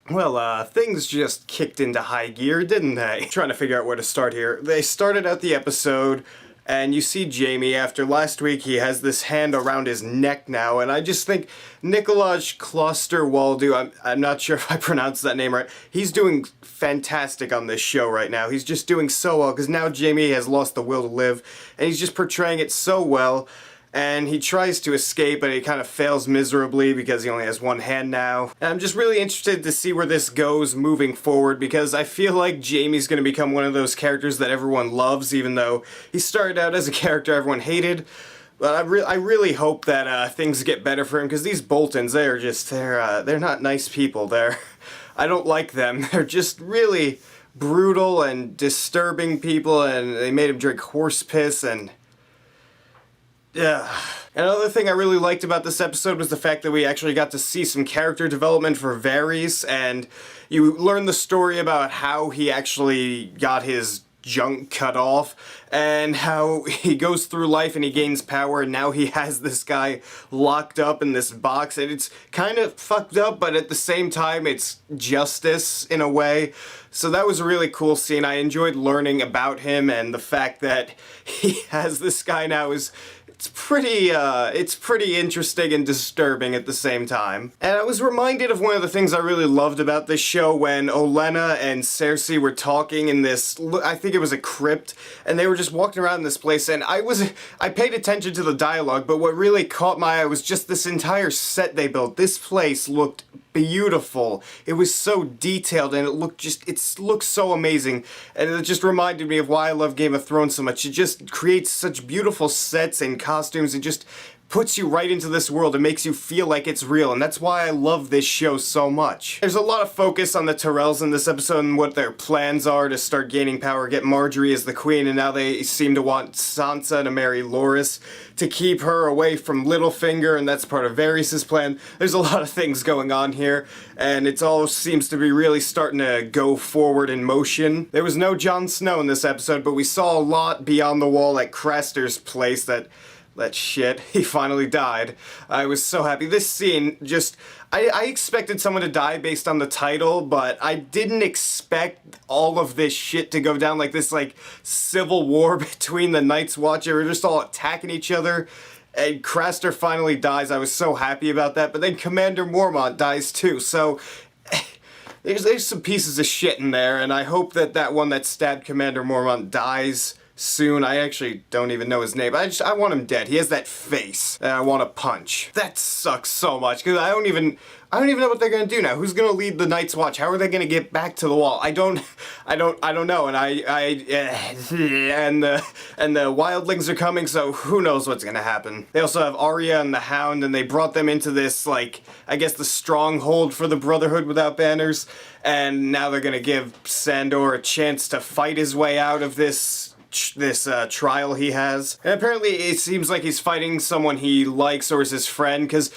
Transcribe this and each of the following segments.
Well, things just kicked into high gear, didn't they? Trying to figure out where to start here. They started out the episode, and you see Jamie, after last week, he has this hand around his neck now, and I just think Nikolaj Kloster-Waldau, I'm not sure if I pronounced that name right, he's doing fantastic on this show right now. He's just doing so well, because now Jamie has lost the will to live, and he's just portraying it so well. And he tries to escape, but he kind of fails miserably because he only has one hand now. And I'm just really interested to see where this goes moving forward, because I feel like Jamie's going to become one of those characters that everyone loves, even though he started out as a character everyone hated. But I really hope that things get better for him, because these Boltons, they're not nice people. I don't like them. They're just really brutal and disturbing people, and they made him drink horse piss, and yeah. Another thing I really liked about this episode was the fact that we actually got to see some character development for Varys, and you learn the story about how he actually got his junk cut off, and how he goes through life and he gains power, and now he has this guy locked up in this box, and it's kind of fucked up, but at the same time it's justice in a way. So that was a really cool scene. I enjoyed learning about him, and the fact that he has this guy now is it's pretty interesting and disturbing at the same time. And I was reminded of one of the things I really loved about this show when Olenna and Cersei were talking in this, I think it was a crypt, and they were just walking around in this place, and I paid attention to the dialogue, but what really caught my eye was just this entire set they built. This place looked beautiful. It was so detailed, and it looked so amazing, and it just reminded me of why I love Game of Thrones so much. It just creates such beautiful sets and costumes, and just puts you right into this world and makes you feel like it's real, and that's why I love this show so much. There's a lot of focus on the Tyrells in this episode and what their plans are to start gaining power, get Marjorie as the queen, and now they seem to want Sansa to marry Loras to keep her away from Littlefinger, and that's part of Varys' plan. There's a lot of things going on here, and it all seems to be really starting to go forward in motion. There was no Jon Snow in this episode, but we saw a lot beyond the wall at Craster's place that shit, he finally died. I was so happy. This scene just, I expected someone to die based on the title, but I didn't expect all of this shit to go down like this, like, civil war between the Night's Watch. They were just all attacking each other, and Craster finally dies. I was so happy about that, but then Commander Mormont dies too, so there's some pieces of shit in there, and I hope that one that stabbed Commander Mormont dies soon. I actually don't even know his name. I want him dead. He has that face that I want to punch. That sucks so much, because I don't even know what they're gonna do now. Who's gonna lead the Night's Watch? How are they gonna get back to the wall? I don't know. And and the wildlings are coming, so who knows what's gonna happen. They also have Arya and the Hound, and they brought them into this, like, I guess the stronghold for the Brotherhood Without Banners, and now they're gonna give Sandor a chance to fight his way out of this trial he has. And apparently it seems like he's fighting someone he likes or is his friend, because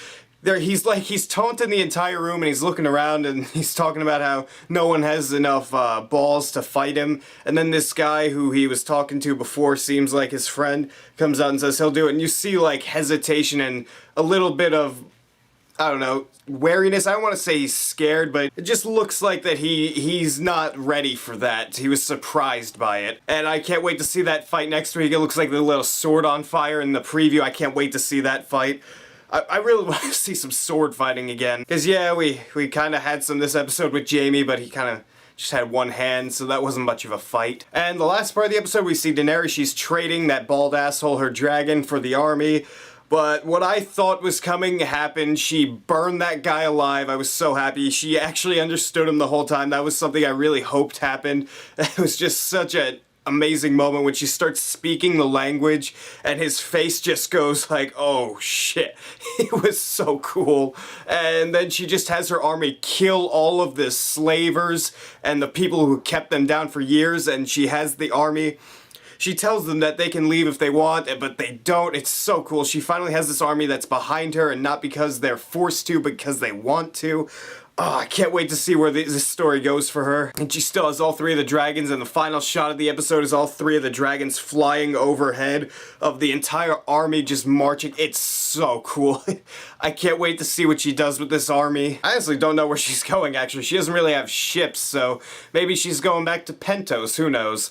he's taunting the entire room, and he's looking around and he's talking about how no one has enough balls to fight him, and then this guy who he was talking to before seems like his friend comes out and says he'll do it, and you see like hesitation and a little bit of, I don't know, wariness. I don't want to say he's scared, but it just looks like that he's not ready for that. He was surprised by it. And I can't wait to see that fight next week. It looks like the little sword on fire in the preview. I can't wait to see that fight. I really want to see some sword fighting again. Because yeah, we kind of had some this episode with Jamie, but he kind of just had one hand, so that wasn't much of a fight. And the last part of the episode, we see Daenerys. She's trading that bald asshole, her dragon, for the army. But what I thought was coming happened. She burned that guy alive. I was so happy. She actually understood him the whole time. That was something I really hoped happened. It was just such an amazing moment when she starts speaking the language and his face just goes like, oh shit. It was so cool. And then she just has her army kill all of the slavers and the people who kept them down for years, and she has the army. She tells them that they can leave if they want, but they don't. It's so cool. She finally has this army that's behind her, and not because they're forced to, but because they want to. Oh, I can't wait to see where this story goes for her. And she still has all 3 of the dragons, and the final shot of the episode is all 3 of the dragons flying overhead of the entire army just marching. It's so cool. I can't wait to see what she does with this army. I honestly don't know where she's going, actually. She doesn't really have ships, so maybe she's going back to Pentos, who knows.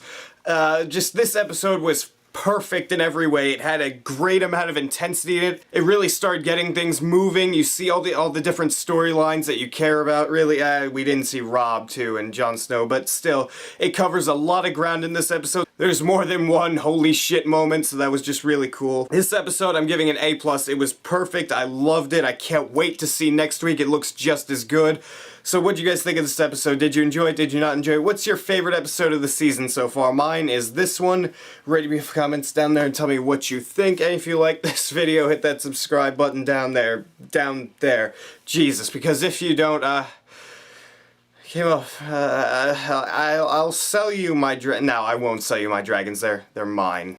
Just this episode was perfect in every way. It had a great amount of intensity in it. It really started getting things moving. You see all the different storylines that you care about. Really, we didn't see Robb too and Jon Snow, but still, it covers a lot of ground in this episode. There's more than one holy shit moment, so that was just really cool. This episode, I'm giving an A+. It was perfect. I loved it. I can't wait to see next week. It looks just as good. So what do you guys think of this episode? Did you enjoy it? Did you not enjoy it? What's your favorite episode of the season so far? Mine is this one. Rate me comments down there and tell me what you think. And if you like this video, hit that subscribe button down there. Jesus, because if you don't, I'll sell you my no, I won't sell you my dragons. They're mine.